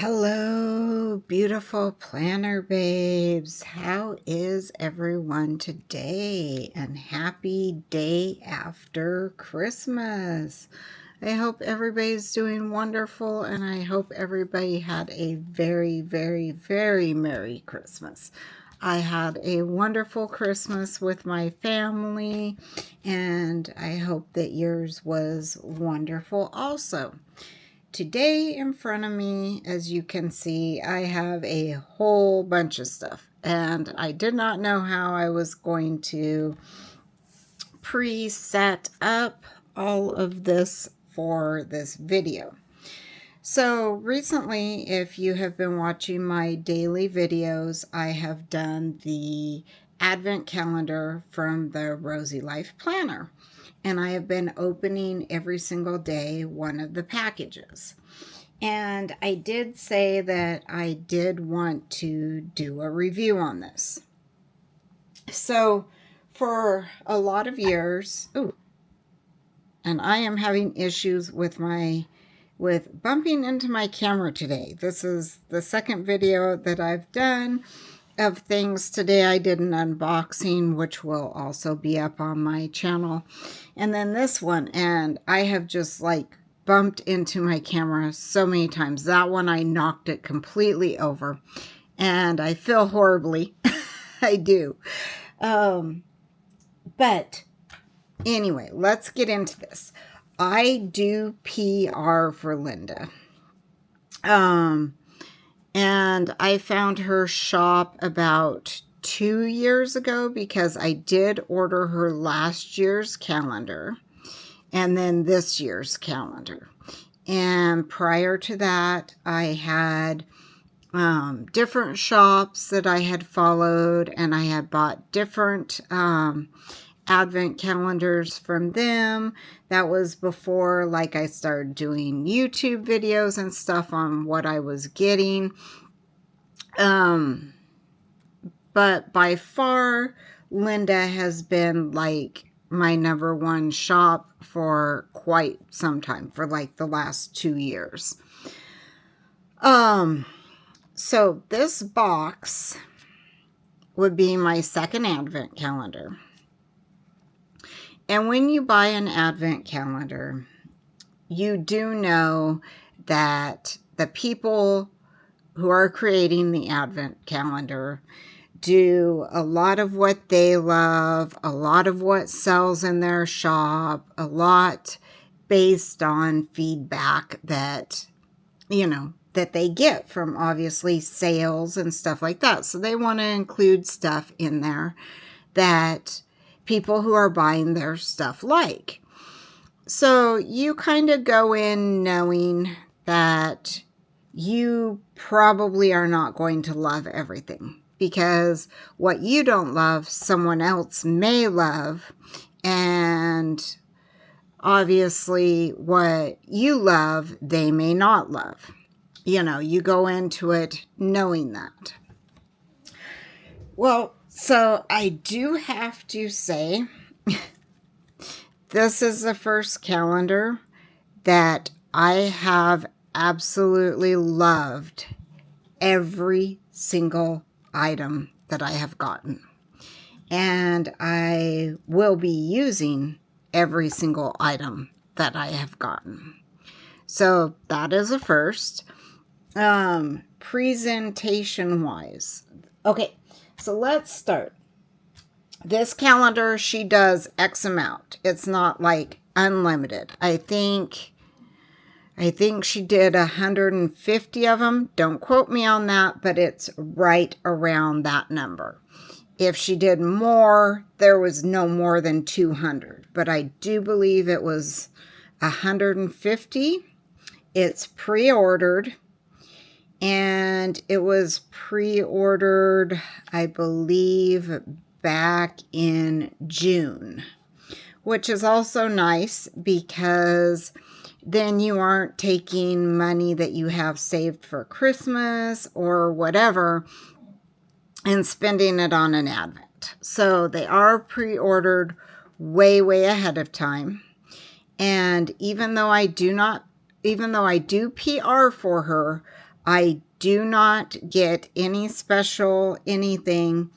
Hello, beautiful planner babes. How is everyone today? And happy day after Christmas. I hope everybody's doing wonderful, and I hope everybody had a very, very, very Merry Christmas. I had a wonderful Christmas with my family, and I hope that yours was wonderful also. Today in front of me, as you can see, I have a whole bunch of stuff, and I did not know how I was going to pre-set up all of this for this video. So recently, if you have been watching my daily videos, I have done the advent calendar from the Rosey Life Planner. And I have been opening every single day one of the packages. And I did say that I did want to do a review on this. So for a lot of years, and I am having issues with bumping into my camera today. This is the second video that I've done of things. Today I did an unboxing, which will also be up on my channel. And then this one, and I have just like bumped into my camera so many times. That one I knocked it completely over, and I feel horribly. I do. But anyway, let's get into this. I do PR for Linda. And I found her shop about 2 years ago because I did order her last year's calendar and then this year's calendar. And prior to that, I had different shops that I had followed, and I had bought different advent calendars from them. That was before like I started doing YouTube videos and stuff on what I was getting. But by far, Linda has been like my number one shop for quite some time, for like the last 2 years. So this box would be my second advent calendar. And when you buy an advent calendar, you do know that the people who are creating the advent calendar do a lot of what they love, a lot of what sells in their shop, a lot based on feedback that, that they get from obviously sales and stuff like that. So they want to include stuff in there that people who are buying their stuff like. So you kind of go in knowing that you probably are not going to love everything, because what you don't love, someone else may love, and obviously what you love, they may not love. You go into it knowing that. Well, so I do have to say, this is the first calendar that I have absolutely loved every single item that I have gotten. And I will be using every single item that I have gotten. So that is a first. Presentation-wise. Okay, so let's start. This calendar, she does X amount. It's not like unlimited. I think she did 150 of them. Don't quote me on that, but it's right around that number. If she did more, there was no more than 200, but I do believe it was 150. It's pre-ordered, and it was pre-ordered, I believe, back in June, which is also nice because then you aren't taking money that you have saved for Christmas or whatever and spending it on an advent. So they are pre-ordered way, way ahead of time. And even though I do PR for her, I do not get any special anything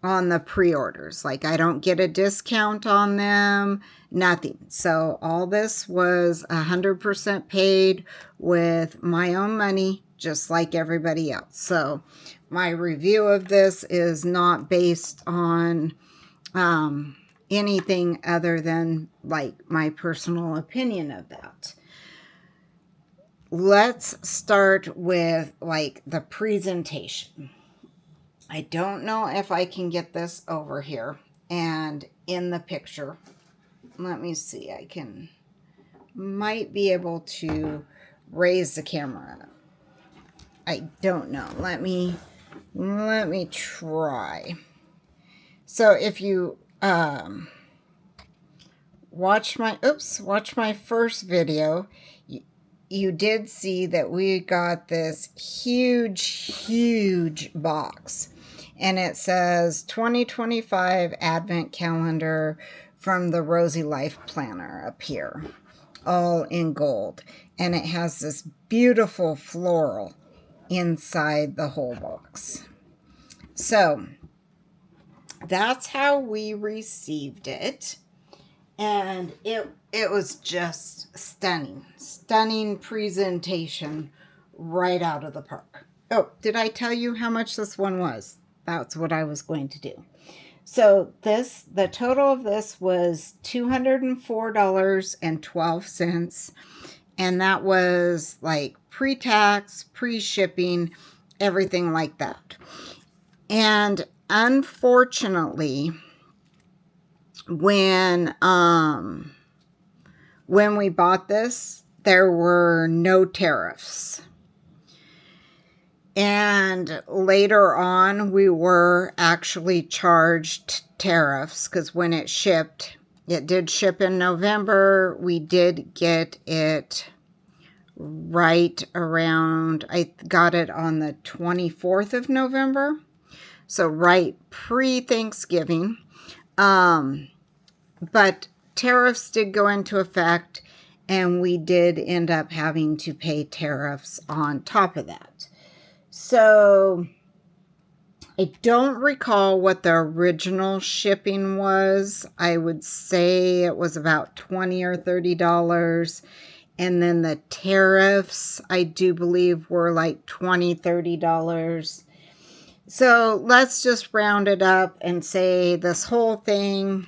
on the pre-orders. Like, I don't get a discount on them, nothing. So all this was 100% paid with my own money, just like everybody else. So my review of this is not based on anything other than like my personal opinion of that. Let's start with like the presentation. I don't know if I can get this over here and in the picture. Let me see. Might be able to raise the camera up. I don't know. Let me try. So if you watch my first video, you did see that we got this huge box, and it says 2025 Advent Calendar from the Rosey Life Planner up here, all in gold, and it has this beautiful floral inside the whole box. So that's how we received it. And it was just stunning presentation right out of the park. Oh, did I tell you how much this one was? That's what I was going to do. So the total of this was $204.12. And that was like pre-tax, pre-shipping, everything like that. And unfortunately, when we bought this, there were no tariffs. And later on, we were actually charged tariffs because when it shipped, it did ship in November. We did get it right around, I got it on the 24th of November. So right pre-Thanksgiving. But tariffs did go into effect, and we did end up having to pay tariffs on top of that. So I don't recall what the original shipping was. I would say it was about $20 or $30. And then the tariffs, I do believe, were like $20, $30. So let's just round it up and say this whole thing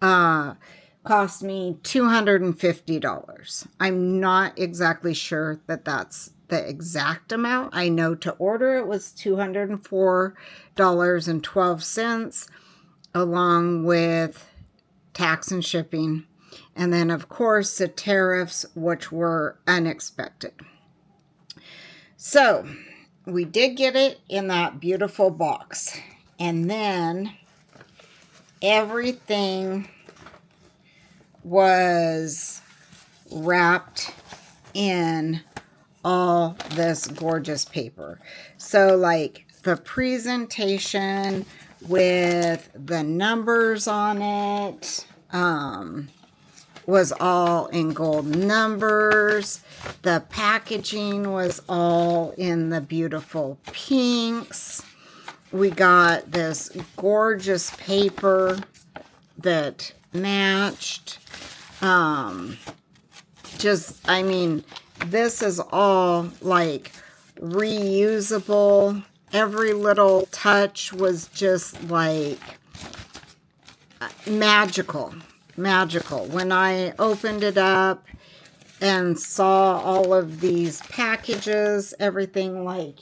cost me $250. I'm not exactly sure that that's the exact amount. I know to order it was $204.12 along with tax and shipping. And then, of course, the tariffs, which were unexpected. So we did get it in that beautiful box. And then everything was wrapped in all this gorgeous paper. So like the presentation with the numbers on it was all in gold numbers. The packaging was all in the beautiful pinks. We got this gorgeous paper that matched. This is all like reusable. Every little touch was just like magical. When I opened it up and saw all of these packages, everything like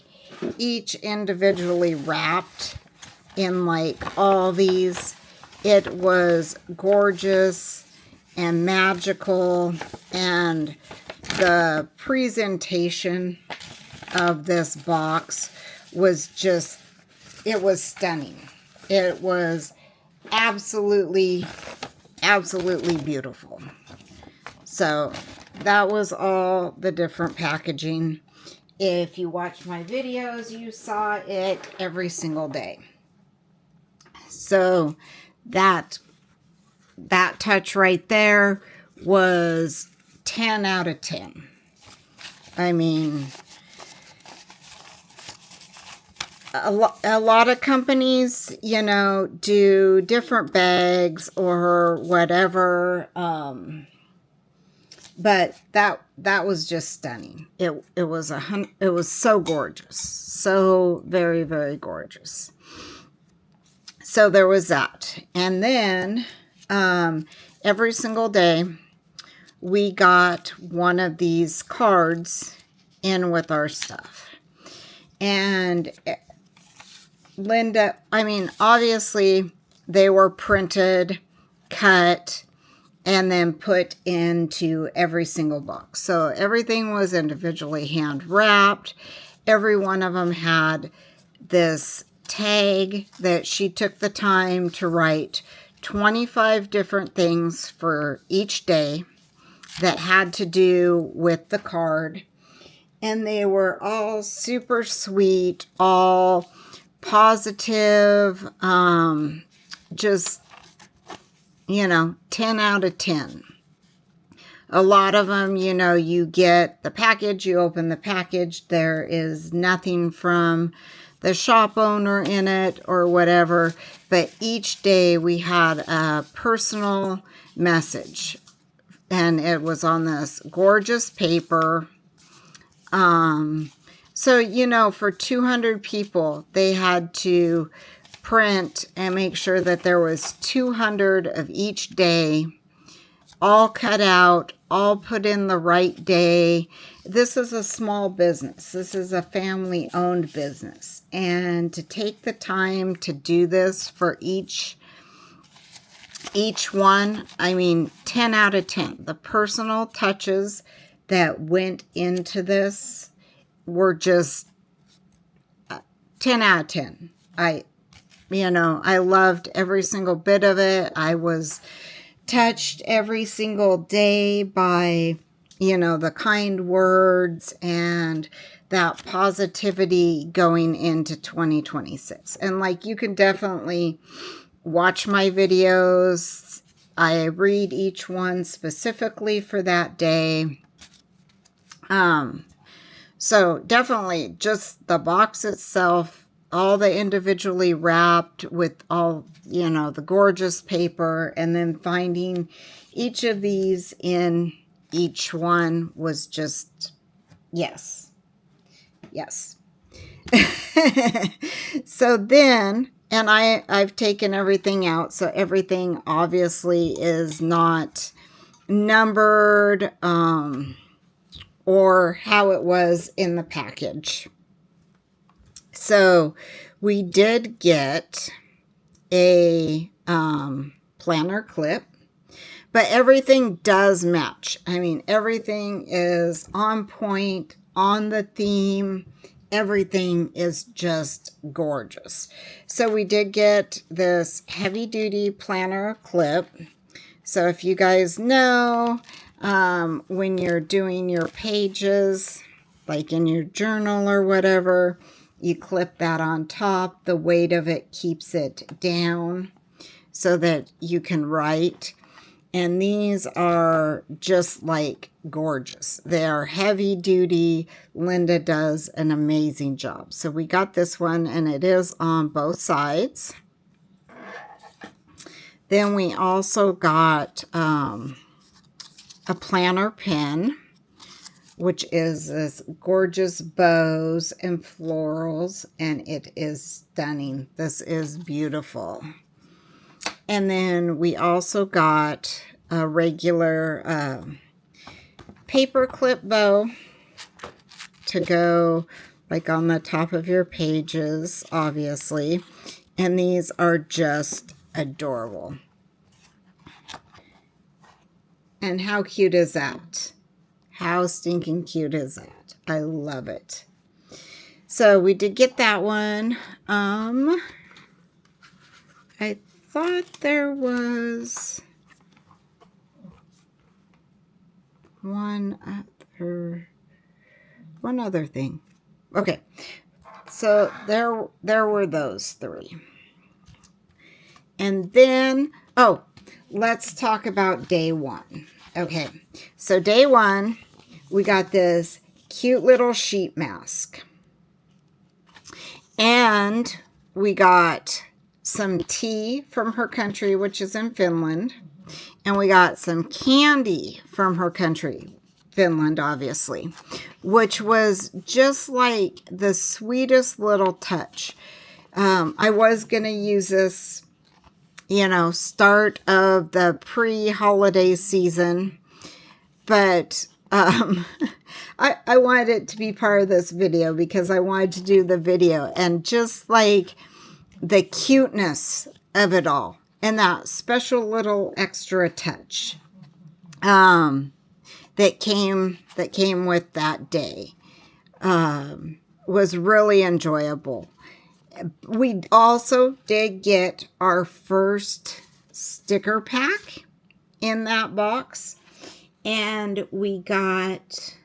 each individually wrapped in like all these, it was gorgeous and magical, and the presentation of this box was just, it was stunning. It was absolutely beautiful. So that was all the different packaging. If you watch my videos, you saw it every single day. So that touch right there was 10 out of 10. I mean, a lot of companies, you know, do different bags or whatever. But that was just stunning. It was so gorgeous, so very, very gorgeous. So there was that, and then every single day we got one of these cards in with our stuff. And Linda, I mean, obviously they were printed, cut, and then put into every single box. So everything was individually hand wrapped. Every one of them had this tag that she took the time to write 25 different things for each day that had to do with the card. And they were all super sweet, all positive, just, you know, 10 out of 10. A lot of them, you know, you get the package, you open the package, there is nothing from the shop owner in it or whatever, but each day we had a personal message, and it was on this gorgeous paper. So, you know, for 200 people, they had to print and make sure that there was 200 of each day, all cut out, all put in the right day. This is a small business. This is a family-owned business. And to take the time to do this for each one, I mean, 10 out of 10. The personal touches that went into this were just 10 out of 10. I loved every single bit of it. I was touched every single day by, you know, the kind words and that positivity going into 2026. And like, you can definitely watch my videos. I read each one specifically for that day. So definitely just the box itself, all the individually wrapped with all, you know, the gorgeous paper, and then finding each of these in each one was just, yes. So then, and I've taken everything out, so everything obviously is not numbered, or how it was in the package. So we did get a planner clip, but everything does match. I mean, everything is on point, on the theme. Everything is just gorgeous. So we did get this heavy duty planner clip. So if you guys know, when you're doing your pages, like in your journal or whatever, you clip that on top. The weight of it keeps it down so that you can write. And these are just like gorgeous. They are heavy duty. Linda does an amazing job. So we got this one, and it is on both sides. Then we also got a planner pen, which is this gorgeous bows and florals, and it is stunning. This is beautiful. And then we also got a regular paper clip bow to go like on the top of your pages, obviously. And these are just adorable. And how cute is that? How stinking cute is that? I love it. So we did get that one. I thought there was one other thing. Okay. So there were those three. And then, let's talk about day one. Okay, so day one, we got this cute little sheet mask. And we got some tea from her country, which is in Finland. And we got some candy from her country, Finland, obviously, which was just like the sweetest little touch. I was going to use this, start of the pre-holiday season, but I wanted it to be part of this video because I wanted to do the video and just like the cuteness of it all and that special little extra touch that came with that day was really enjoyable. We also did get our first sticker pack in that box, and we got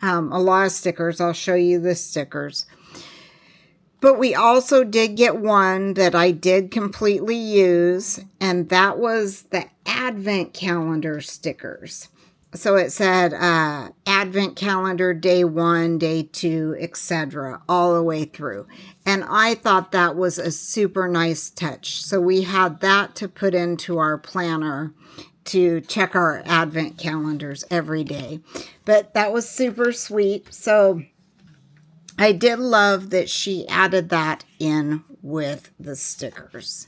a lot of stickers. I'll show you the stickers. But we also did get one that I did completely use, and that was the Advent calendar stickers. So it said Advent calendar day 1, day 2, etc. all the way through. And I thought that was a super nice touch. So we had that to put into our planner to check our Advent calendars every day. But that was super sweet. So I did love that she added that in with the stickers.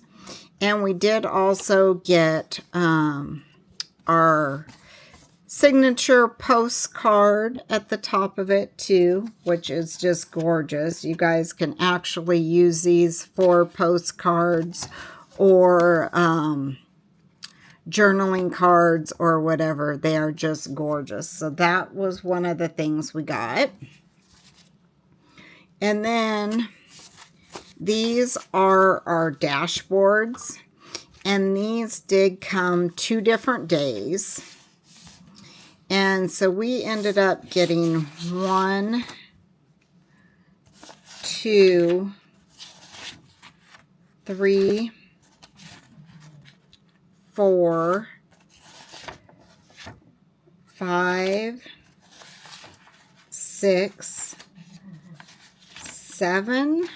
And we did also get our signature postcard at the top of it too, which is just gorgeous. You guys can actually use these for postcards or journaling cards or whatever. They are just gorgeous. So that was one of the things we got. And then these are our dashboards, and these did come 2 different days. And so we ended up getting 1, 2, 3, 4, 5, 6, 7,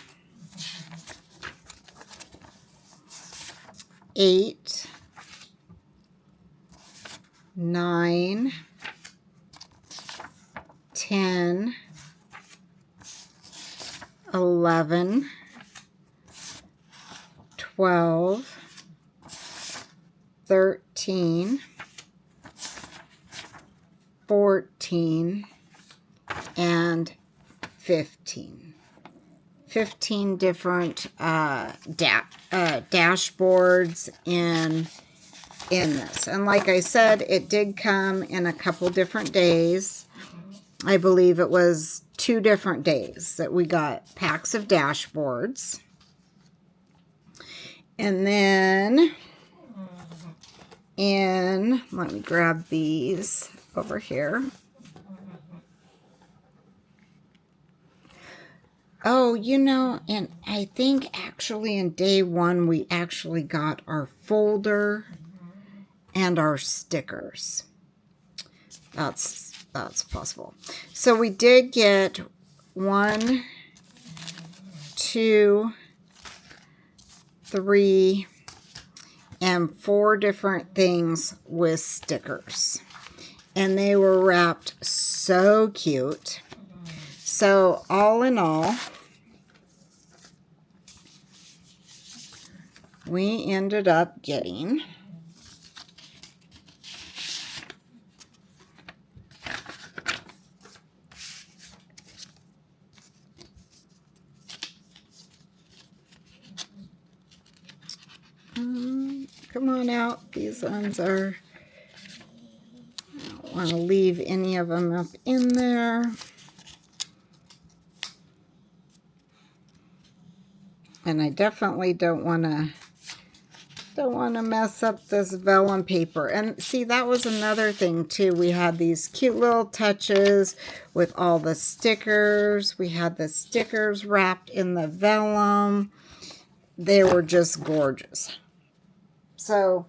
8, 9, 10, 11, 12, 13, 14, and 15. 15 different dashboards in this. And like I said, it did come in a couple different days. I believe it was 2 different days that we got packs of dashboards. And then let me grab these over here. Oh, and I think actually in day 1, we actually got our folder and our stickers. That's possible. So we did get 1, 2, 3, and 4 different things with stickers. And they were wrapped so cute. So all in all, we ended up getting come on out. These ones are, I don't want to leave any of them up in there. And I definitely don't want to mess up this vellum paper. And see, that was another thing too. We had these cute little touches with all the stickers. We had the stickers wrapped in the vellum. They were just gorgeous. So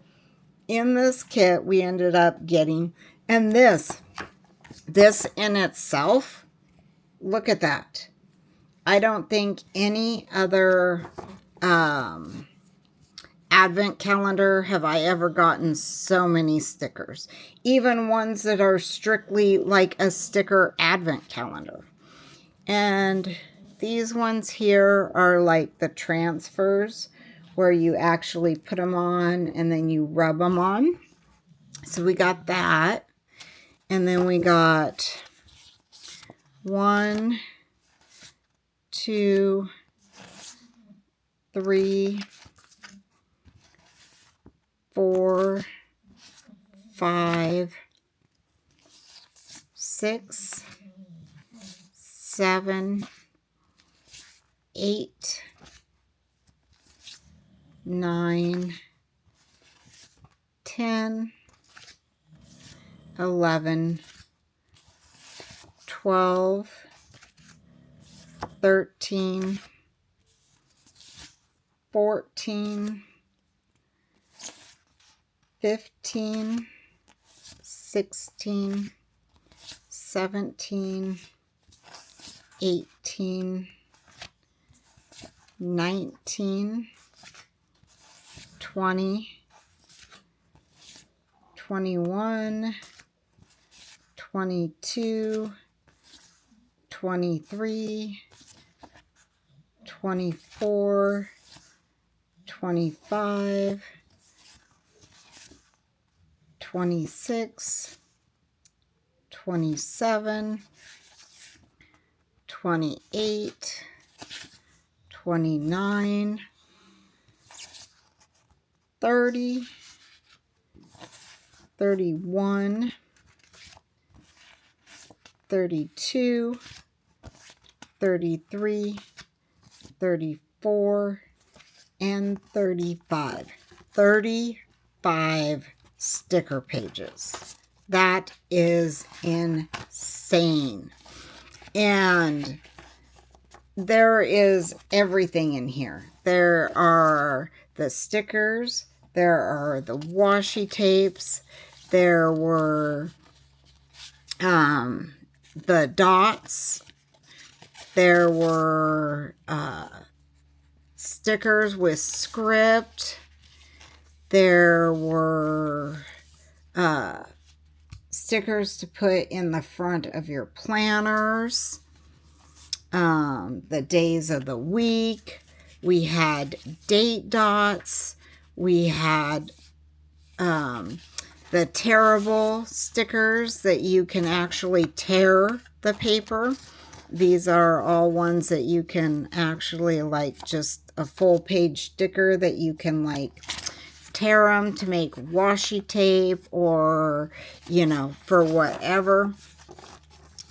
in this kit, we ended up getting, and this in itself, look at that. I don't think any other advent calendar have I ever gotten so many stickers. Even ones that are strictly like a sticker advent calendar. And these ones here are like the transfers where you actually put them on and then you rub them on. So we got that. And then we got 1, 2, 3, 4, 5, 6, 7, 8, 9, 10, 11, 12, 13, 14, 15, 16, 17, 18, 19, 20, 21, 22, 23, 24, 25, 26, 27, 28, 29, 30, 31, 32, 33, 34, and 35. 35 sticker pages. That is insane. And there is everything in here. There are the stickers. There are the washi tapes. There were the dots. There were stickers with script. There were stickers to put in the front of your planners. The days of the week. We had date dots. We had the tearable stickers that you can actually tear the paper. These are all ones that you can actually, like, just a full page sticker that you can, like, tear them to make washi tape or, you know, for whatever.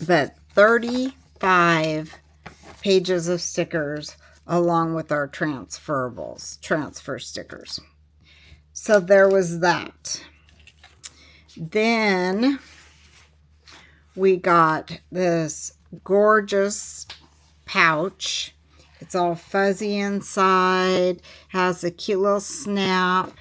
But 35 pages of stickers along with our transfer stickers. So there was that. Then we got this gorgeous pouch. It's all fuzzy inside, has a cute little snap,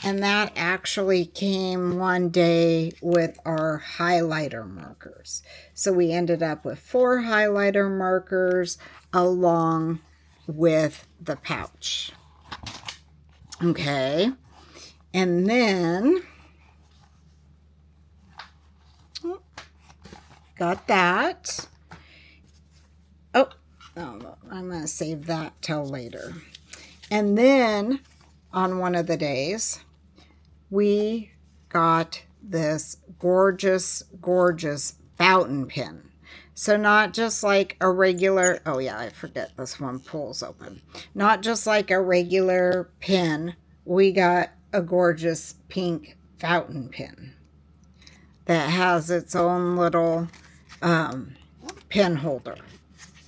and that actually came one day with our highlighter markers. So we ended up with 4 highlighter markers along with the pouch. Okay, and then got that. Oh, no, I'm going to save that till later. And then on one of the days, we got this gorgeous, gorgeous fountain pen. So not just like a regular, oh yeah, I forget this one pulls open. Not just like a regular pen, we got a gorgeous pink fountain pen that has its own little pen holder.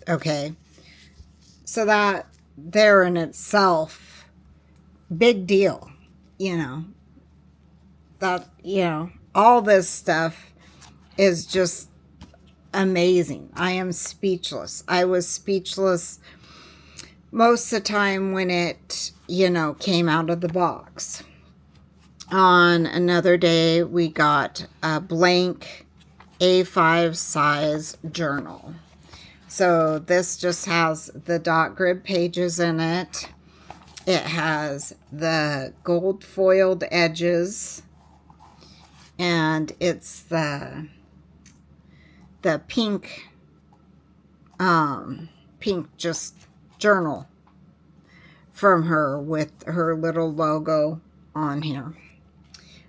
Okay, so that there in itself, big deal, you know, that, you know, all this stuff is just amazing. I am speechless. I was speechless most of the time when it, you know, came out of the box. On another day, we got a blank A5 size journal. So this just has the dot grid pages in it. It has the gold foiled edges, and it's the pink just journal from her with her little logo on here.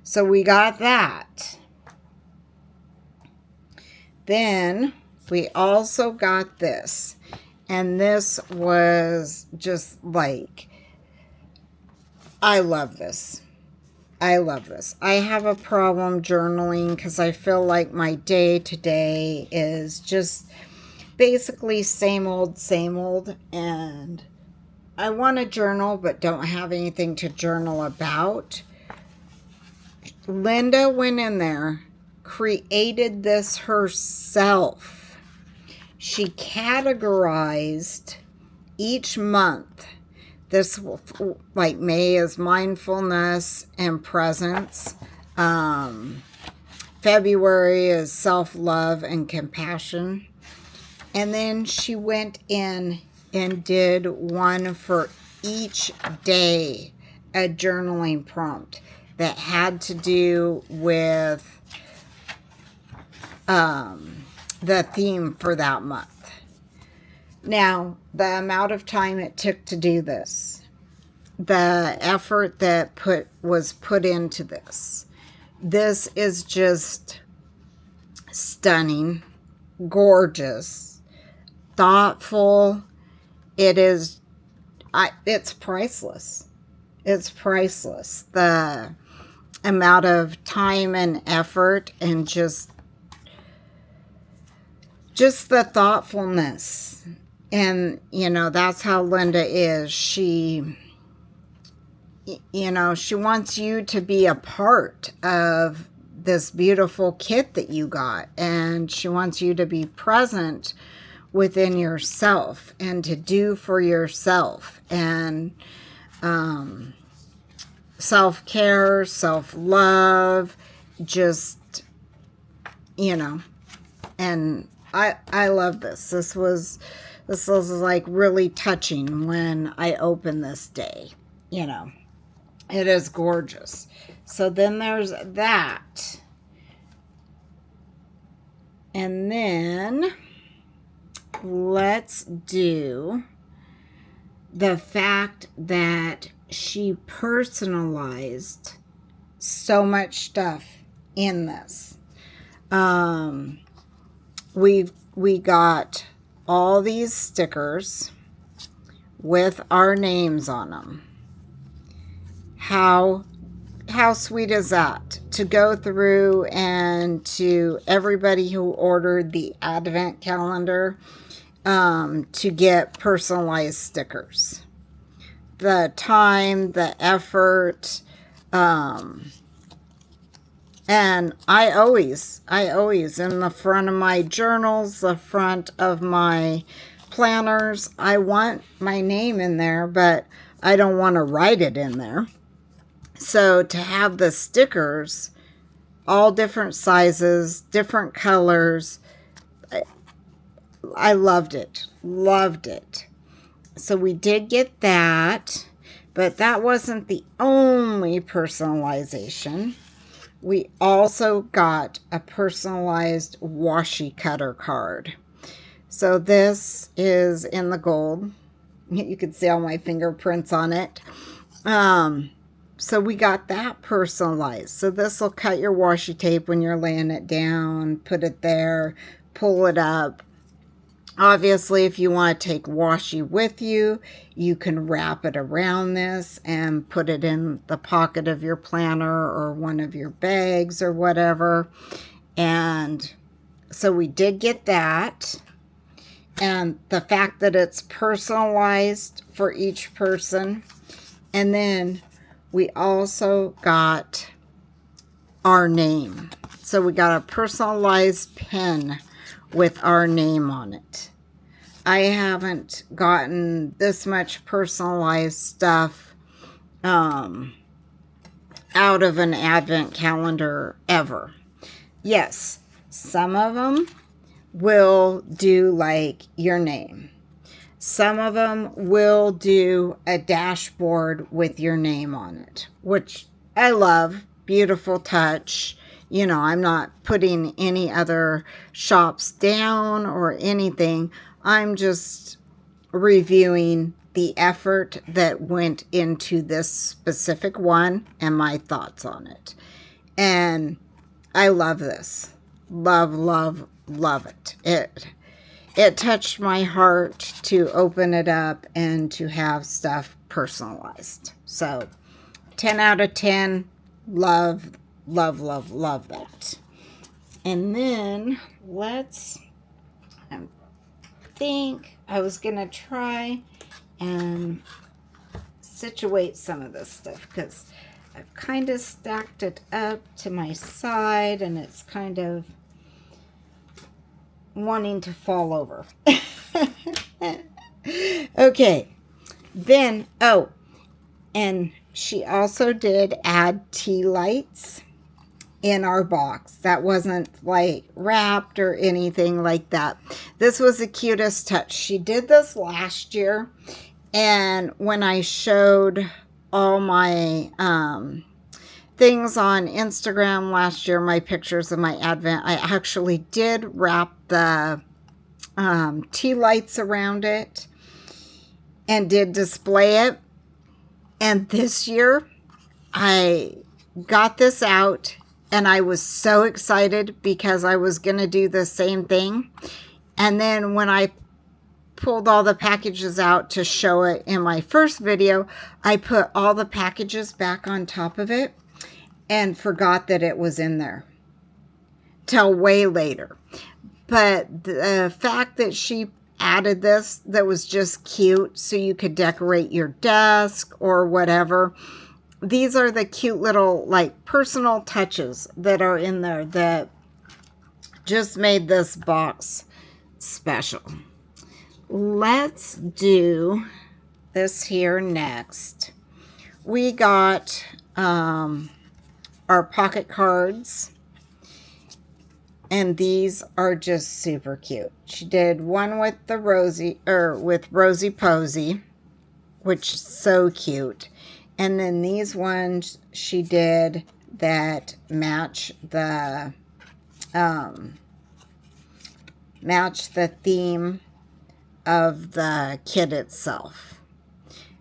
So we got that. Then we also got this, and this was just like, I love this. I love this. I have a problem journaling because I feel like my day-to-day is just basically same old, and I want to journal but don't have anything to journal about. Linda went in there, created this herself. She categorized each month. This, like, May is mindfulness and presence. February is self-love and compassion. And then she went in and did one for each day, a journaling prompt that had to do with the theme for that month. Now, the amount of time it took to do this, the effort that was put into this is just stunning, gorgeous, thoughtful. It's priceless. It's priceless. The amount of time and effort and just the thoughtfulness. And, that's how Linda is. She wants you to be a part of this beautiful kit that you got. And she wants you to be present within yourself and to do for yourself. And self-care, self-love, just, and I love this. This was like really touching when I opened this day. It is gorgeous. So then there's that. And then let's do the fact that she personalized so much stuff in this. We got all these stickers with our names on them. How sweet is that? To go through and to everybody who ordered the advent calendar, to get personalized stickers. The time, the effort, and I always, in the front of my journals, the front of my planners, I want my name in there, but I don't want to write it in there. So to have the stickers, all different sizes, different colors, I loved it. Loved it. So we did get that, but that wasn't the only personalization. We also got a personalized washi cutter card. So this is in the gold. You can see all my fingerprints on it. So we got that personalized. So this will cut your washi tape when you're laying it down, put it there, pull it up. Obviously, if you want to take washi with you, you can wrap it around this and put it in the pocket of your planner or one of your bags or whatever. And so we did get that. And the fact that it's personalized for each person. And then we also got our name. So we got a personalized pen with our name on it. I haven't gotten this much personalized stuff out of an advent calendar ever. Yes, some of them will do like your name. Some of them will do a dashboard with your name on it, which I love. Beautiful touch. You know, I'm not putting any other shops down or anything. I'm just reviewing the effort that went into this specific one and my thoughts on it. And I love this. Love, love, love it. It touched my heart to open it up and to have stuff personalized. So 10 out of 10. Love, love, love, love that. And then I think I was going to try and situate some of this stuff because I've kind of stacked it up to my side and it's kind of wanting to fall over. Okay. Then, oh, and she also did add tea lights in our box. That wasn't like wrapped or anything like that. This was the cutest touch. She did this last year, and when I showed all my things on Instagram last year, my pictures of my advent, I actually did wrap the tea lights around it and did display it. And this year I got this out and I was so excited because I was going to do the same thing. And then when I pulled all the packages out to show it in my first video, I put all the packages back on top of it and forgot that it was in there till way later. But the fact that she added this, that was just cute, so you could decorate your desk or whatever. These are the cute little like personal touches that are in there that just made this box special. Let's do this here next. We got our pocket cards, and these are just super cute. She did one with the Rosy Posy, which is so cute. And then these ones she did that match the theme of the kit itself.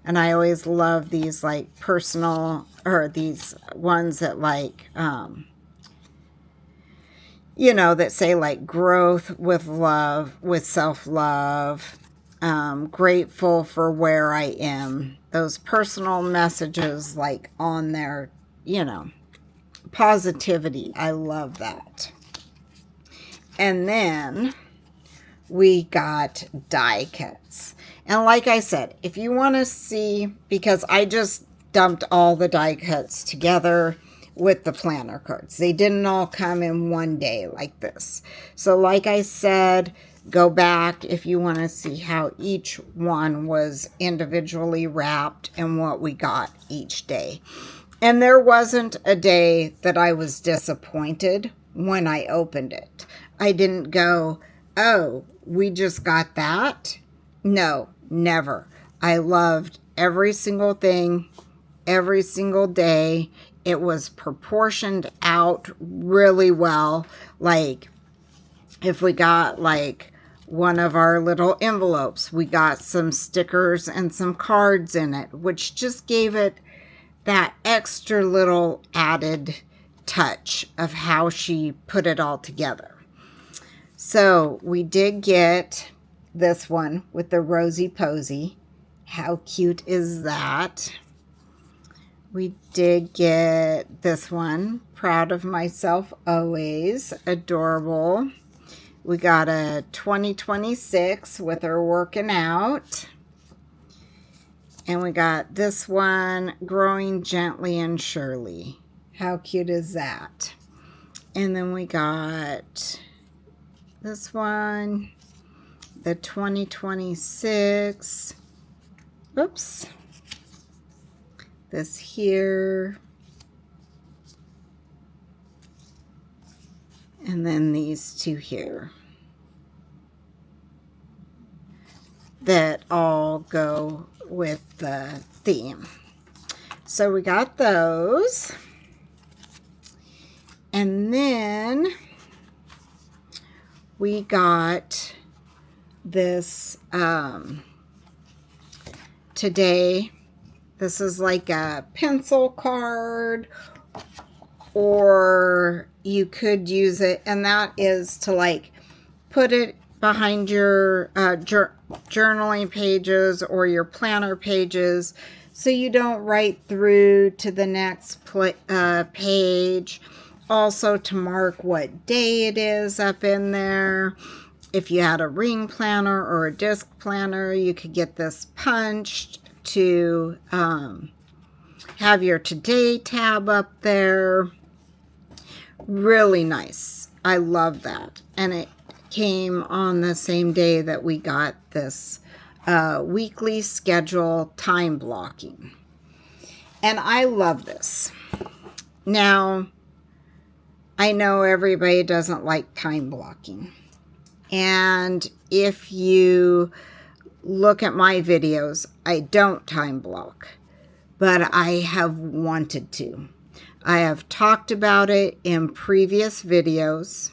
And I always love these like personal, or these ones that like you know, that say like growth with love, with self-love, grateful for where I am. Those personal messages like on there, you know, positivity. I love that. And then we got die cuts. And like I said, if you want to see, because I just dumped all the die cuts together with the planner cards. They didn't all come in one day like this. So like I said, go back if you want to see how each one was individually wrapped and what we got each day. And there wasn't a day that I was disappointed when I opened it. I didn't go, oh, we just got that. No, never. I loved every single thing, every single day. It was proportioned out really well. Like if we got like one of our little envelopes, we got some stickers and some cards in it, which just gave it that extra little added touch of how she put it all together. So we did get this one with the Rosy Posy. How cute is that? We did get this one, Proud of Myself Always, adorable. We got a 2026 with her working out. And we got this one, Growing Gently and Surely. How cute is that? And then we got this one, the 2026. Oops. This here. And then these two here. that all go with the theme. So we got those. And then we got this today. This is like a pencil card, or you could use it, and that is to like put it behind your journaling pages or your planner pages, so you don't write through to the next page. Also to mark what day it is up in there. If you had a ring planner or a disc planner, you could get this punched to have your today tab up there. Really nice. I love that. And it came on the same day that we got this weekly schedule time blocking. And I love this. Now, I know everybody doesn't like time blocking. And if you look at my videos, I don't time block, but I have wanted to. I have talked about it in previous videos.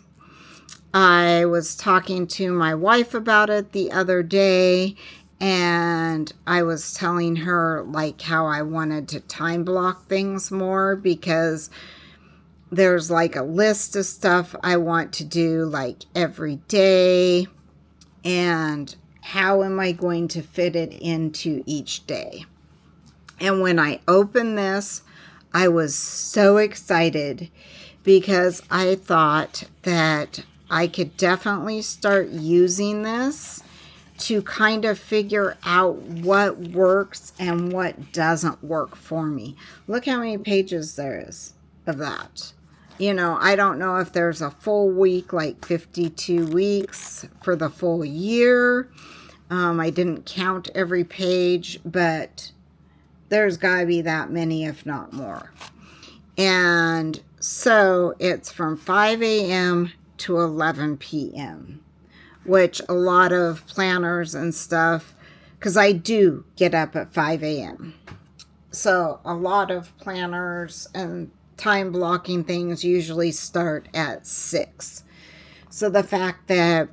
I was talking to my wife about it the other day, and I was telling her like how I wanted to time block things more, because there's like a list of stuff I want to do like every day, and how am I going to fit it into each day? And when I opened this, I was so excited, because I thought that I could definitely start using this to kind of figure out what works and what doesn't work for me. Look how many pages there is of that. You know, I don't know if there's a full week, like 52 weeks for the full year. I didn't count every page, but there's got to be that many, if not more. And so it's from 5 a.m. to 11 p.m., which a lot of planners and stuff, because I do get up at 5 a.m. So a lot of planners and time blocking things usually start at 6. So the fact that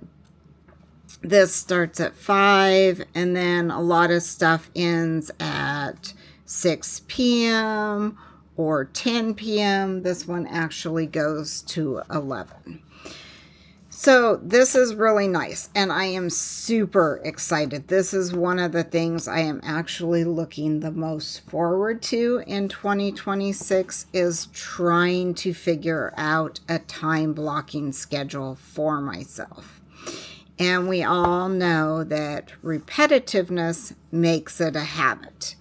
this starts at 5, and then a lot of stuff ends at 6 p.m. or 10 p.m. This one actually goes to 11. So this is really nice, and I am super excited. This is one of the things I am actually looking the most forward to in 2026, is trying to figure out a time blocking schedule for myself. And we all know that repetitiveness makes it a habit.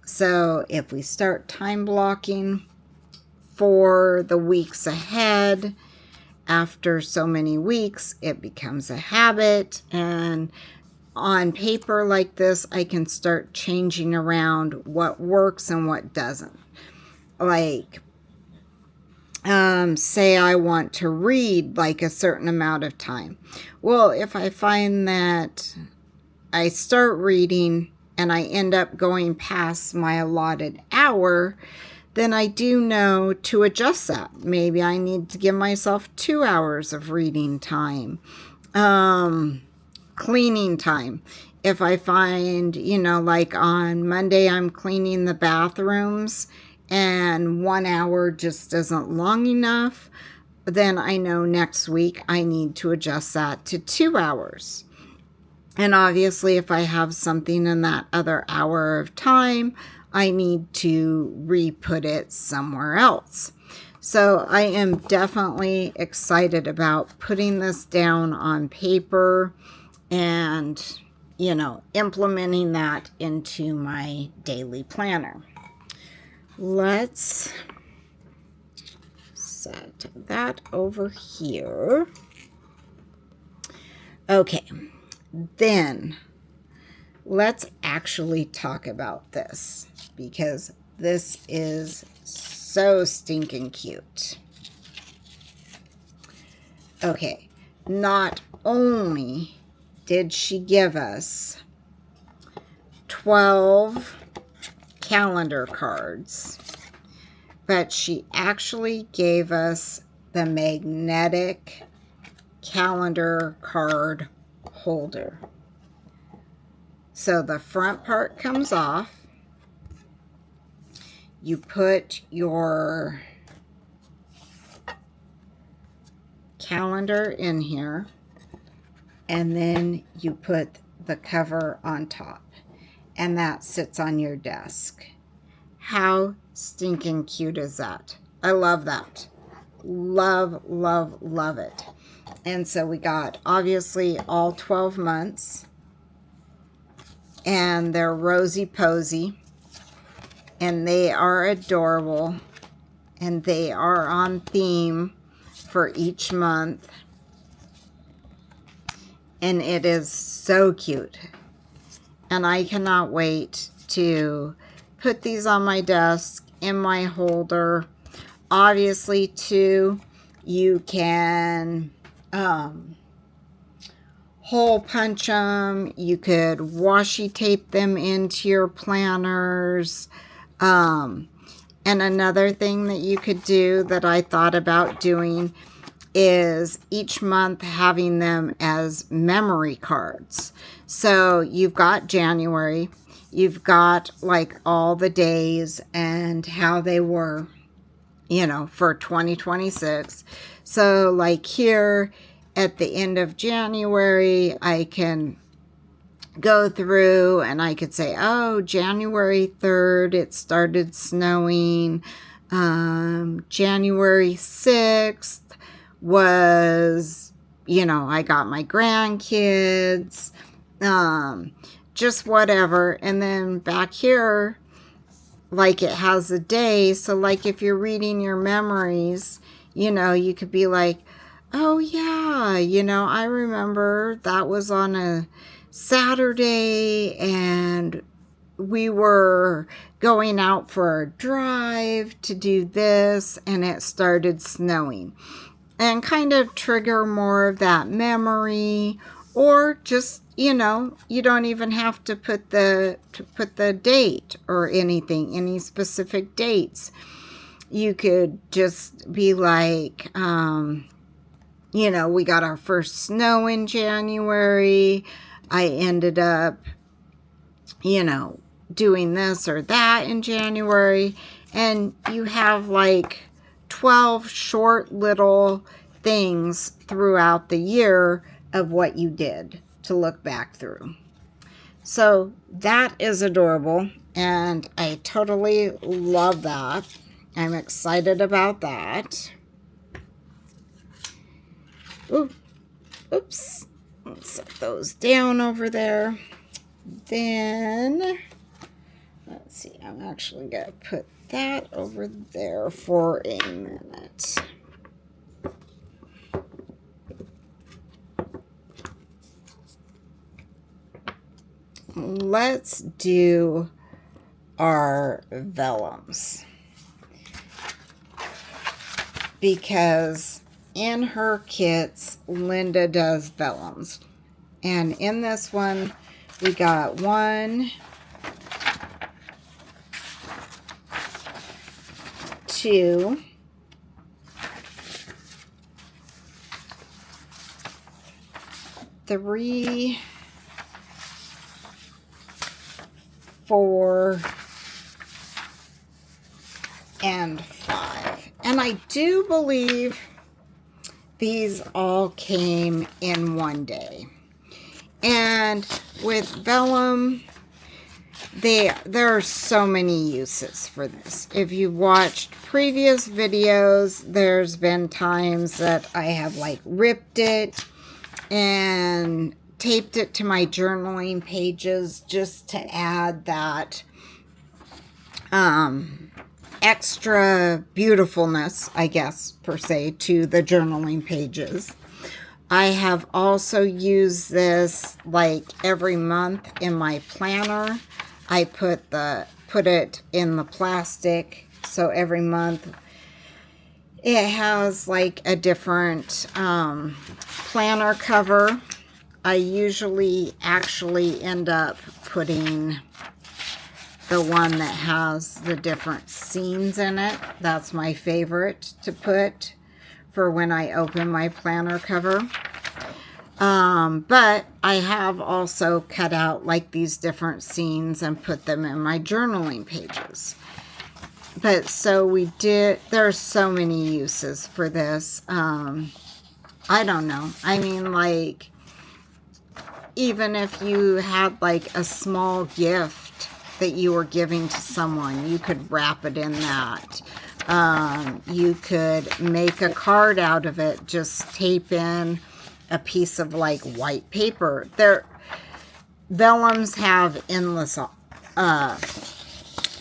So if we start time blocking for the weeks ahead, after so many weeks, it becomes a habit. And on paper like this, I can start changing around what works and what doesn't. Like, say I want to read like a certain amount of time. Well, if I find that I start reading and I end up going past my allotted hour, then I do know to adjust that. Maybe I need to give myself 2 hours of reading time. Cleaning time. If I find, you know, like on Monday I'm cleaning the bathrooms and 1 hour just isn't long enough, then I know next week I need to adjust that to 2 hours. And obviously if I have something in that other hour of time, I need to re-put it somewhere else. So I am definitely excited about putting this down on paper and, you know, implementing that into my daily planner. Let's set that over here. Okay, then let's actually talk about this, because this is so stinking cute. Okay, not only did she give us 12 calendar cards, but she actually gave us the magnetic calendar card holder. So the front part comes off. You put your calendar in here, and then you put the cover on top, and that sits on your desk. How stinking cute is that? I love that. Love, love, love it. And so we got obviously all 12 months, and they're Rosy Posy, and they are adorable, and they are on theme for each month, and it is so cute, and I cannot wait to put these on my desk in my holder. Obviously too, you can hole punch them, you could washi tape them into your planners. And another thing that you could do that I thought about doing is each month having them as memory cards. So you've got January, you've got like all the days and how they were, you know, for 2026. So like here at the end of January, I can go through and I could say, oh, January 3rd, it started snowing. January 6th was, you know, I got my grandkids, just whatever. And then back here, like it has a day. So like if you're reading your memories, you know, you could be like, oh yeah, you know, I remember that was on a Saturday and we were going out for a drive to do this and it started snowing, and kind of trigger more of that memory. Or just, you know, you don't even have to put the date or anything, any specific dates. You could just be like, you know, we got our first snow in January. I ended up, you know, doing this or that in January. And you have like 12 short little things throughout the year of what you did to look back through. So that is adorable, and I totally love that. I'm excited about that. Ooh, oops. Let's set those down over there. Then, let's see, I'm actually going to put that over there for a minute. Let's do our vellums, because in her kits, Linda does vellums. And in this one, we got 1, 2, 3, 4, and 5. And I do believe these all came in one day. And with vellum, there are so many uses for this. If you've watched previous videos, there's been times that I have like ripped it and taped it to my journaling pages just to add that extra beautifulness, I guess, per se, to the journaling pages. I have also used this like every month in my planner. I put it in the plastic, so every month it has like a different planner cover. I usually actually end up putting the one that has the different scenes in it. That's my favorite to put for when I open my planner cover. But I have also cut out like these different scenes and put them in my journaling pages. But so we did, there's so many uses for this. I don't know. I mean, like, even if you had like a small gift that you were giving to someone, you could wrap it in that. You could make a card out of it, just tape in a piece of like white paper. Vellums have endless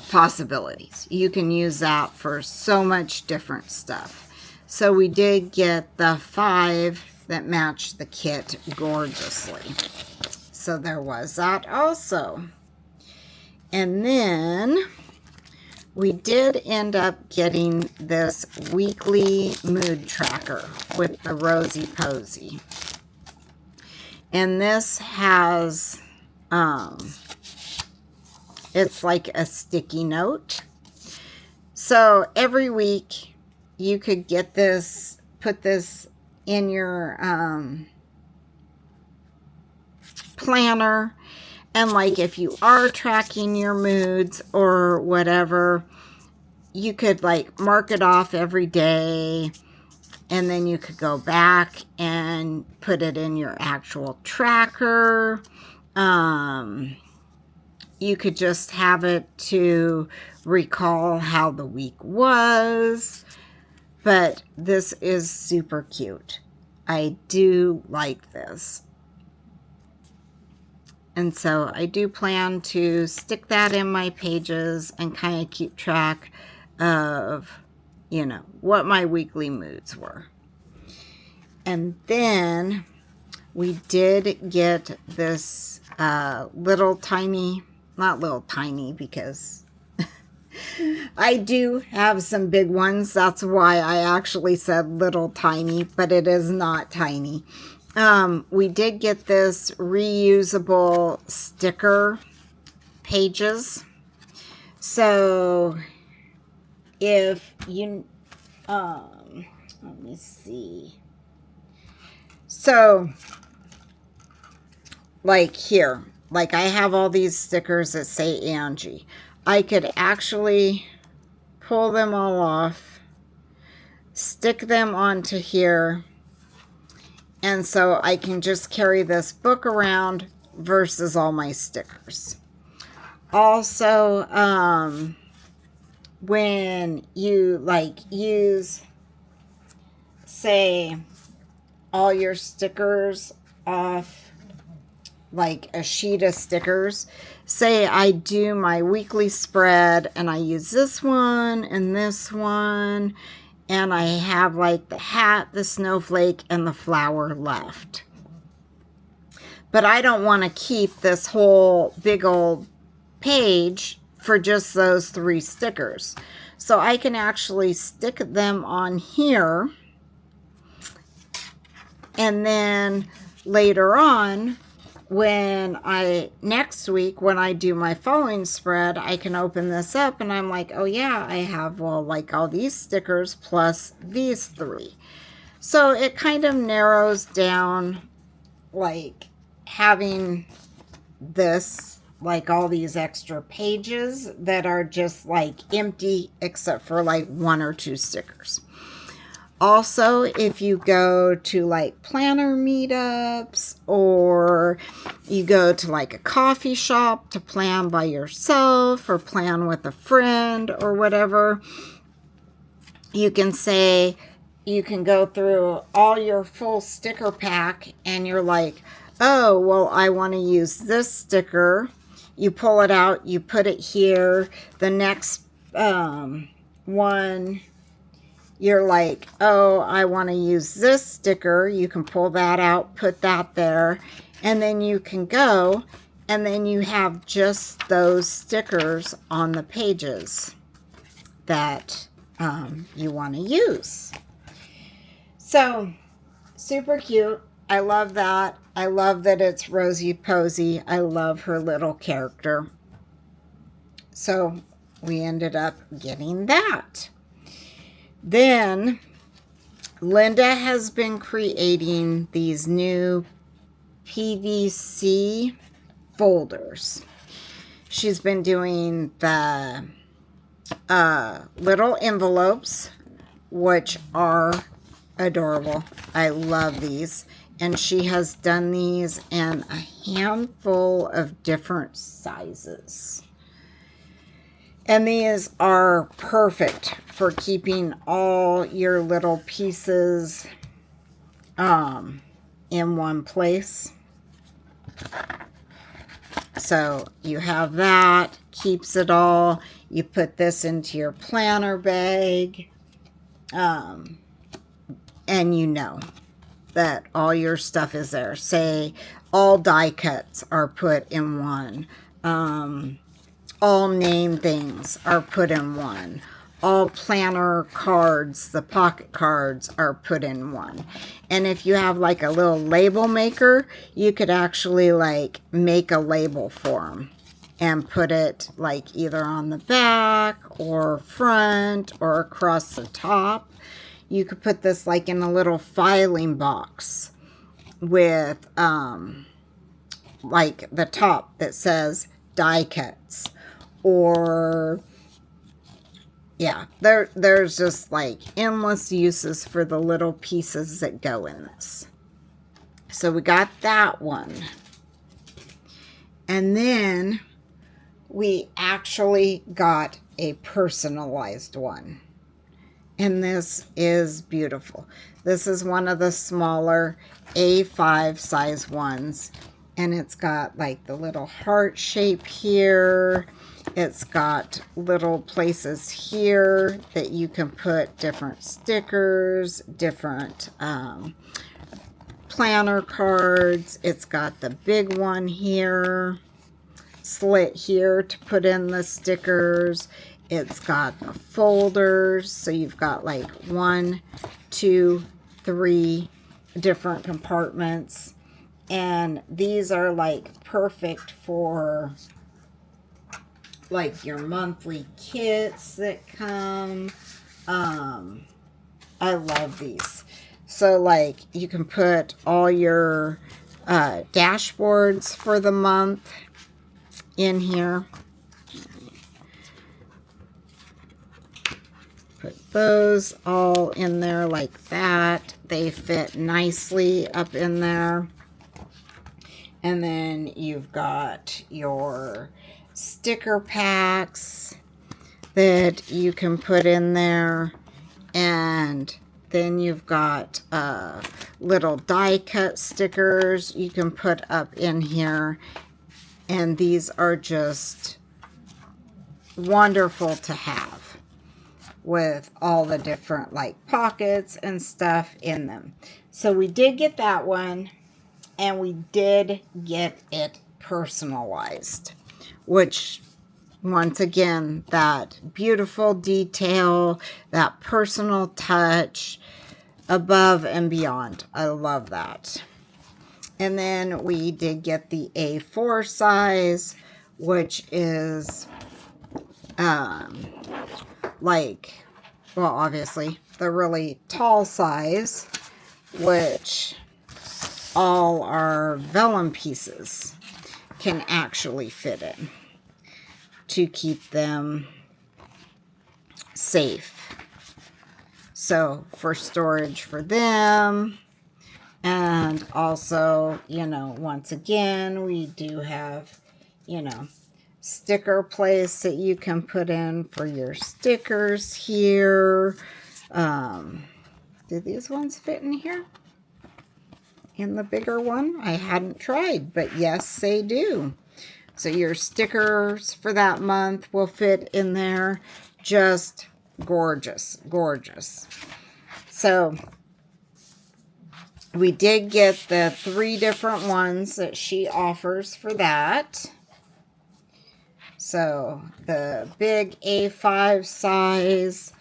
possibilities. You can use that for so much different stuff. So we did get the 5 that matched the kit gorgeously. So there was that also. And then we did end up getting this weekly mood tracker with the Rosey Posey. And this has, it's like a sticky note. So every week you could get this, put this in your planner. And like if you are tracking your moods or whatever, you could like mark it off every day. And then you could go back and put it in your actual tracker. You could just have it to recall how the week was. But this is super cute. I do like this. And so I do plan to stick that in my pages and kind of keep track of, you know, what my weekly moods were. And then we did get this little tiny, not little tiny because I do have some big ones. That's why I actually said little tiny, but it is not tiny. We did get this reusable sticker pages. So if you, let me see. So like here, like I have all these stickers that say Angie. I could actually pull them all off, stick them onto here, and so I can just carry this book around versus all my stickers. Also, when you like use, say, all your stickers off, like a sheet of stickers. Say I do my weekly spread and I use this one and this one, and I have like the hat, the snowflake, and the flower left. But I don't want to keep this whole big old page for just those 3 stickers. So I can actually stick them on here, and then later on, next week when I do my following spread, I can open this up and I'm like, oh yeah, I have, well, like all these stickers plus these 3. So it kind of narrows down, like having this, like all these extra pages that are just like empty except for like 1 or 2 stickers. Also, if you go to like planner meetups or you go to like a coffee shop to plan by yourself or plan with a friend or whatever, you can say, you can go through all your full sticker pack and you're like, oh, well, I want to use this sticker. You pull it out, you put it here. The next one, you're like, oh, I want to use this sticker. You can pull that out, put that there, and then you can go, and then you have just those stickers on the pages that you want to use. So, super cute. I love that. I love that it's Rosey Posey. I love her little character. So we ended up getting that. Then Linda has been creating these new PVC folders. She's been doing the little envelopes, which are adorable. I love these. And she has done these in a handful of different sizes. And these are perfect for keeping all your little pieces in one place. So you have that, keeps it all. You put this into your planner bag. And you know that all your stuff is there. Say all die cuts are put in one. All name things are put in one. All planner cards, the pocket cards, are put in one. And if you have like a little label maker, you could actually like make a label for them and put it like either on the back or front or across the top. You could put this like in a little filing box with like the top that says die cuts. Or yeah, there's just like endless uses for the little pieces that go in this. So we got that one. And then we actually got a personalized one. And this is beautiful. This is one of the smaller A5 size ones. And it's got like the little heart shape here. It's got little places here that you can put different stickers, different planner cards. It's got the big one here, slit here to put in the stickers. It's got the folders, so you've got like 1, 2, 3 different compartments. And these are like perfect for like your monthly kits that come. I love these. So like you can put all your dashboards for the month in here. Put those all in there like that. They fit nicely up in there. And then you've got your sticker packs that you can put in there. And then you've got little die cut stickers you can put up in here. And these are just wonderful to have with all the different like pockets and stuff in them. So we did get that one. And we did get it personalized, which, once again, that beautiful detail, that personal touch, above and beyond. I love that. And then we did get the A4 size, which is like, well, obviously, the really tall size, which all our vellum pieces can actually fit in to keep them safe. So for storage for them, and also, you know, once again, we do have, you know, sticker place that you can put in for your stickers here. Do these ones fit in here? In the bigger one? I hadn't tried, but yes, they do. So your stickers for that month will fit in there. Just gorgeous, gorgeous. So we did get the 3 different ones that she offers for that. So the big A5 size,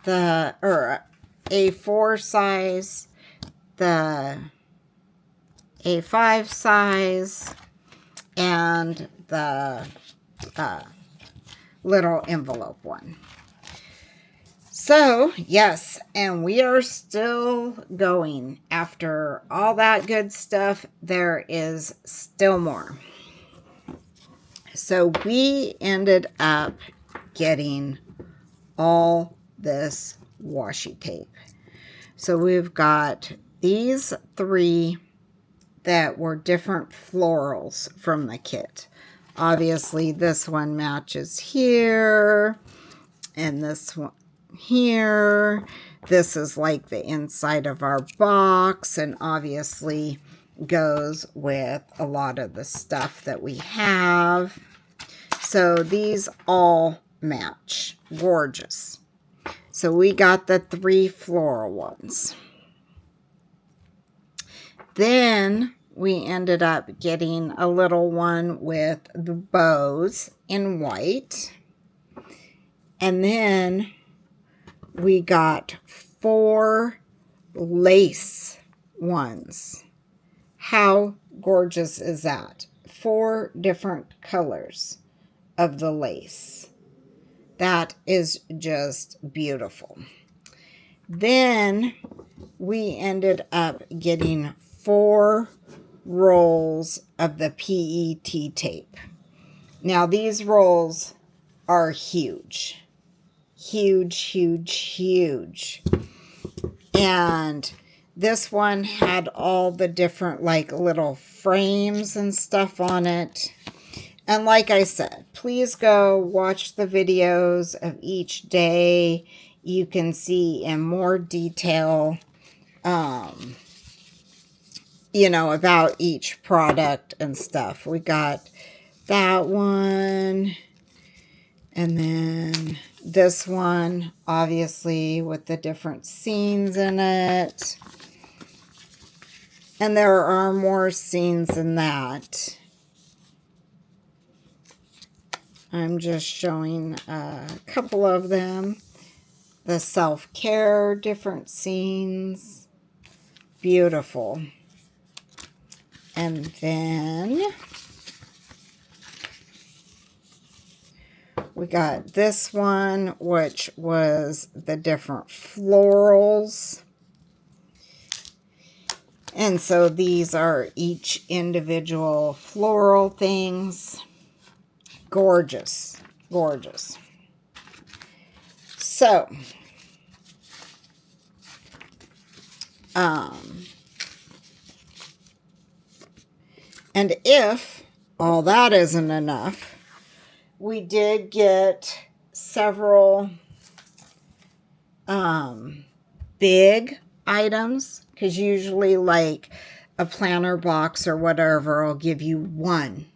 the A4 size, the A5 size, and the little envelope one. So, yes, and we are still going. After all that good stuff, there is still more. So we ended up getting all this washi tape. So we've got these 3 that were different florals from the kit. Obviously, this one matches here, and this one here. This is like the inside of our box, and obviously goes with a lot of the stuff that we have. So these all match. Gorgeous. So we got the 3 floral ones. Then we ended up getting a little one with the bows in white. And then we got 4 lace ones. How gorgeous is that? 4 different colors of the lace. That is just beautiful. Then we ended up getting 4 rolls of the PET tape. Now these rolls are huge. Huge, huge, huge. And this one had all the different like little frames and stuff on it. And like I said, please go watch the videos of each day. You can see in more detail, you know, about each product and stuff. We got that one. And then this one, obviously, with the different scenes in it. And there are more scenes in that. I'm just showing a couple of them. The self-care, different scenes. Beautiful. And then we got this one, which was the different florals. And so these are each individual floral things. Gorgeous, gorgeous. So, and if all that isn't enough, we did get several big items, because usually like a planner box or whatever will give you one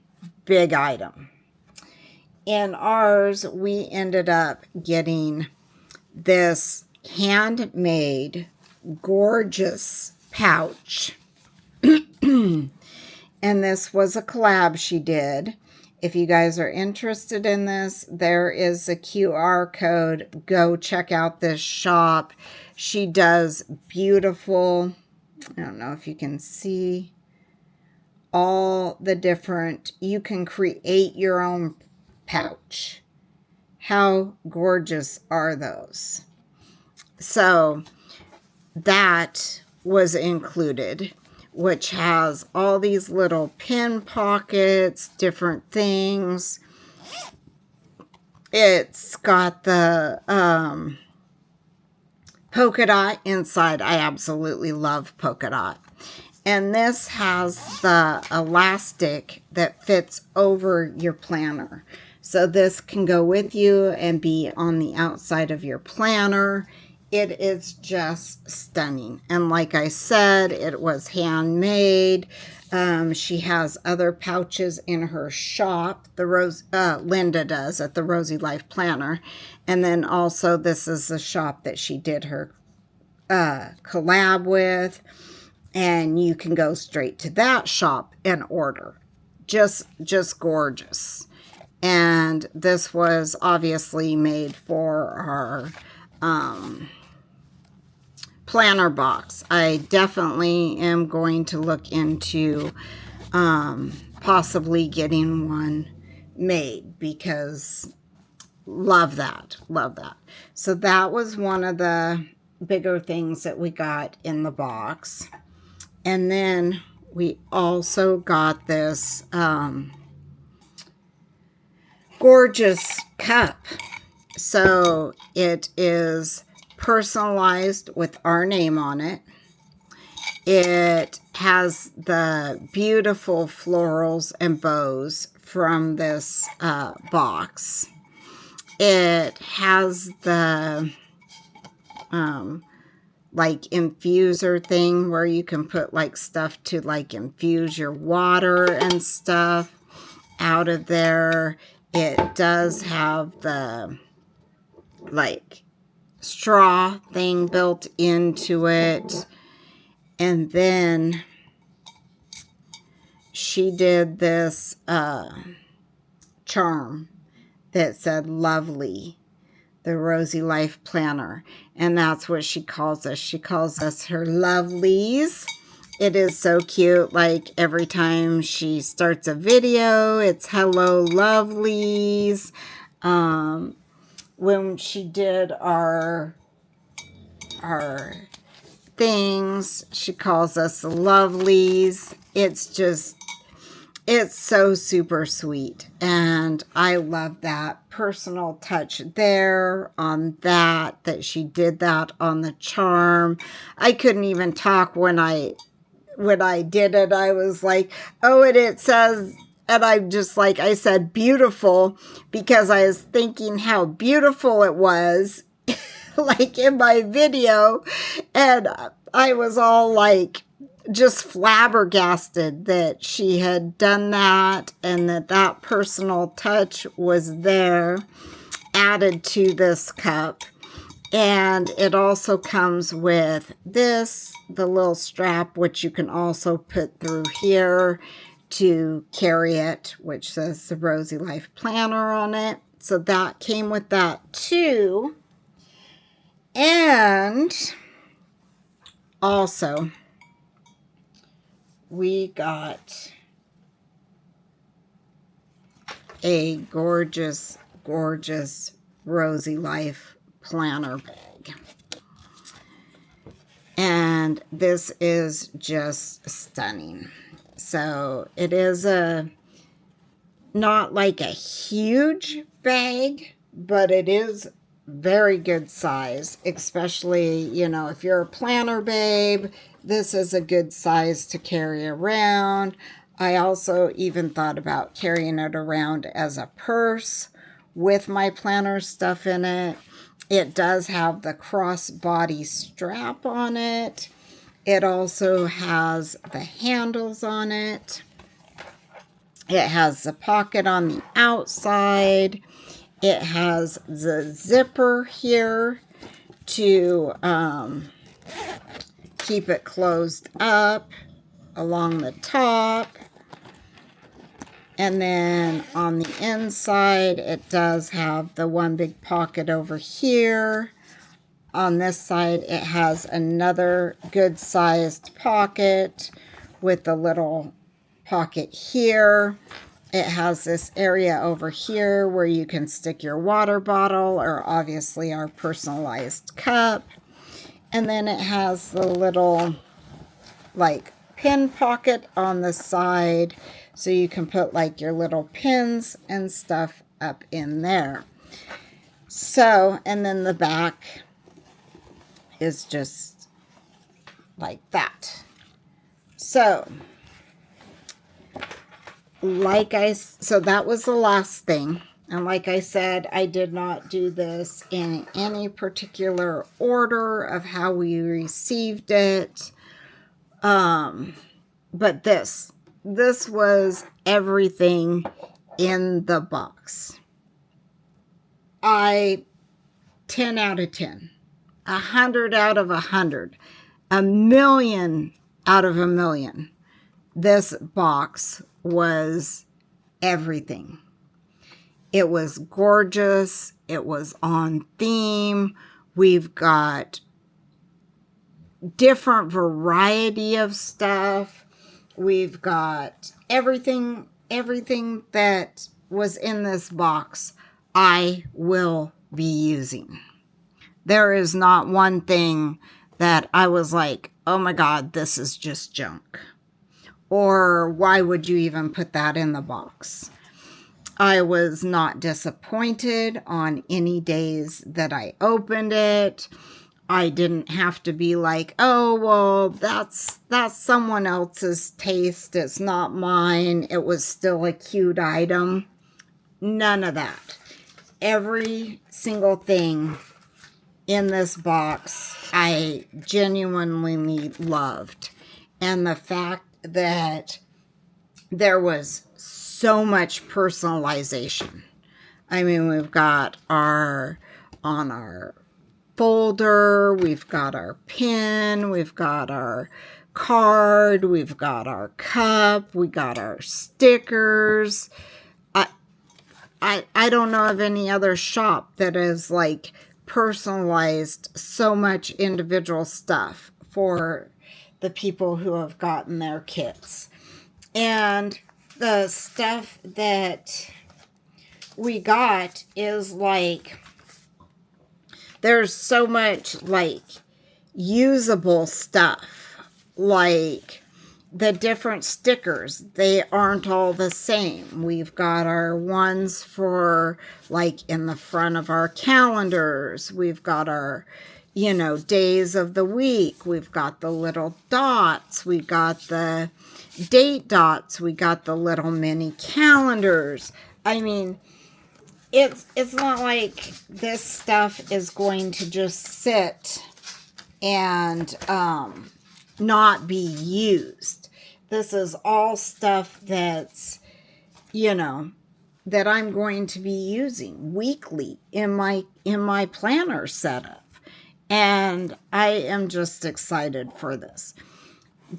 big item. In ours, we ended up getting this handmade gorgeous pouch. And this was a collab she did. If you guys are interested in this, there is a QR code. Go check out this shop. She does beautiful, I don't know if you can see all the different, you can create your own pouch. How gorgeous are those? So that was included, which has all these little pin pockets, different things. It's got the polka dot inside. I absolutely love polka dot. And this has the elastic that fits over your planner. So this can go with you and be on the outside of your planner. It is just stunning. And like I said, it was handmade. She has other pouches in her shop. Linda does at the Rosey Life Planner. And then also this is the shop that she did her collab with. And you can go straight to that shop and order. Just gorgeous. And this was obviously made for our planner box. I definitely am going to look into possibly getting one made, because love that. Love that. So that was one of the bigger things that we got in the box. And then we also got this gorgeous cup. So it is personalized with our name on it. It has the beautiful florals and bows from this box. It has the like infuser thing where you can put like stuff to like infuse your water and stuff out of there. It does have the like straw thing built into it. And then she did this charm that said lovely, the Rosey Life Planner. And that's what she calls us. She calls us her lovelies. It is so cute. Like every time she starts a video, it's hello lovelies. When she did our things, she calls us the lovelies. It's so super sweet, and I love that personal touch there on that she did that on the charm. I couldn't even talk when I did it. I was like, oh, and it says, and I'm just like, I said beautiful because I was thinking how beautiful it was like in my video, and I was all like just flabbergasted that she had done that and that personal touch was there added to this cup. And it also comes with this, the little strap, which you can also put through here to carry it, which says the Rosey Life Planner on it. So that came with that too. And also, we got a gorgeous, gorgeous Rosey Life Planner bag. And this is just stunning. So it is not like a huge bag, but it is very good size, especially, if you're a planner babe, this is a good size to carry around. I also even thought about carrying it around as a purse with my planner stuff in it. It does have the crossbody strap on it. It also has the handles on it. It has the pocket on the outside. It has the zipper here to keep it closed up along the top. And then on the inside, it does have the one big pocket over here. On this side, it has another good-sized pocket with a little pocket here. It has this area over here where you can stick your water bottle or obviously our personalized cup. And then it has the little like pin pocket on the side so you can put like your little pins and stuff up in there. So, and then the back is just like that. So, so that was the last thing. And like I said, I did not do this in any particular order of how we received it. But this was everything in the box. 10 out of 10, 100 out of 100, a million out of a million. This box was everything. It was gorgeous. It was on theme. We've got different variety of stuff. We've got everything that was in this box I will be using. There is not one thing that I was like, oh my God, this is just junk. Or why would you even put that in the box? I was not disappointed on any days that I opened it. I didn't have to be like, oh, well, that's someone else's taste. It's not mine. It was still a cute item. None of that. Every single thing in this box I genuinely loved. And the fact that there was so much personalization. I mean, we've got on our folder, we've got our pin, we've got our card, we've got our cup, we got our stickers. I don't know of any other shop that is like personalized so much individual stuff for the people who have gotten their kits. And the stuff that we got is like, there's so much like usable stuff, like the different stickers, they aren't all the same. We've got our ones for like in the front of our calendars. We've got our, days of the week. We've got the little dots. We got the date dots. We got the little mini calendars. I mean, it's not like this stuff is going to just sit and not be used. This is all stuff that's, that I'm going to be using weekly in my planner setup. And I am just excited for this.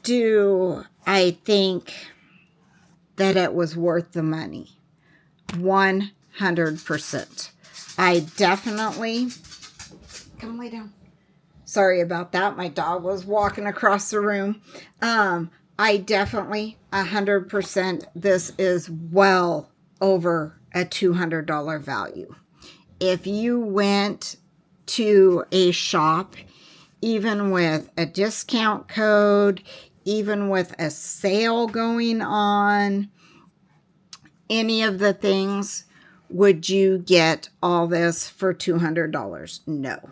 Do I think that it was worth the money? 100%. I definitely... Come lay down. Sorry about that. My dog was walking across the room. I definitely, 100%, this is well over a $200 value. If you went to a shop, even with a discount code, even with a sale going on, any of the things, would you get all this for $200? No.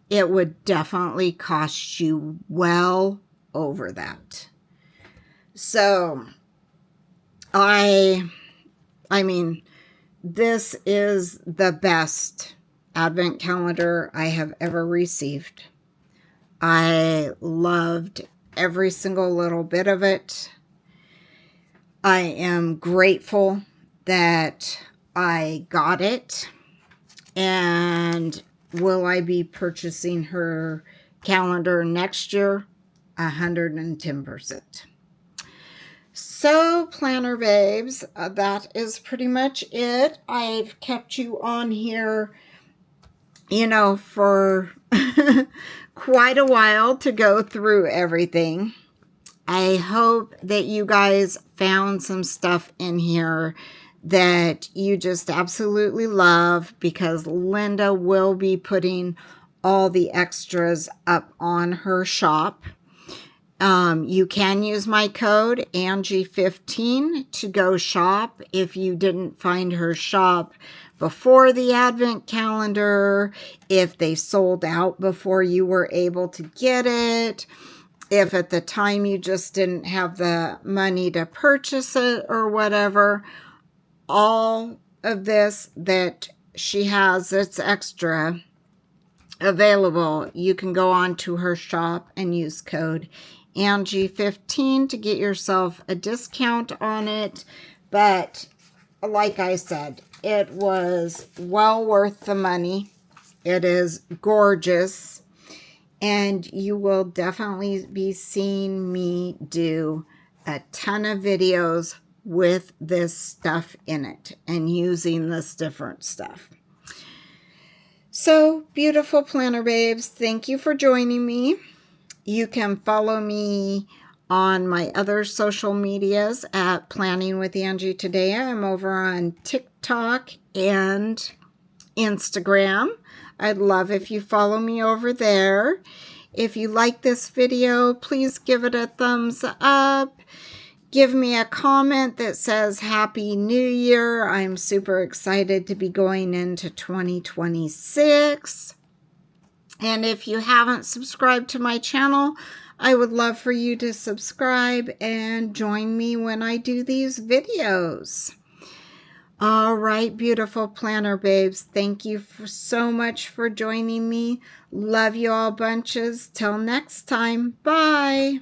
It would definitely cost you well over that. So, I mean, this is the best advent calendar I have ever received. I loved every single little bit of it. I am grateful that I got it. And will I be purchasing her calendar next year? 110%. So, planner babes, that is pretty much it. I've kept you on here, for quite a while to go through everything. I hope that you guys found some stuff in here that you just absolutely love, because Linda will be putting all the extras up on her shop. You can use my code Angie15 to go shop if you didn't find her shop before the advent calendar, if they sold out before you were able to get it, if at the time you just didn't have the money to purchase it or whatever. All of this that she has that's extra available, you can go on to her shop and use code Angie15 to get yourself a discount on it. But like I said, it was well worth the money. It is gorgeous. And you will definitely be seeing me do a ton of videos with this stuff in it and using this different stuff. So, beautiful planner babes, thank you for joining me. You can follow me on my other social medias at Planning with Angie Today. I'm over on TikTok and Instagram. I'd love if you follow me over there. If you like this video, please give it a thumbs up. Give me a comment that says Happy New Year. I'm super excited to be going into 2026. And if you haven't subscribed to my channel, I would love for you to subscribe and join me when I do these videos. All right, beautiful planner babes. Thank you so much for joining me. Love you all bunches. Till next time. Bye.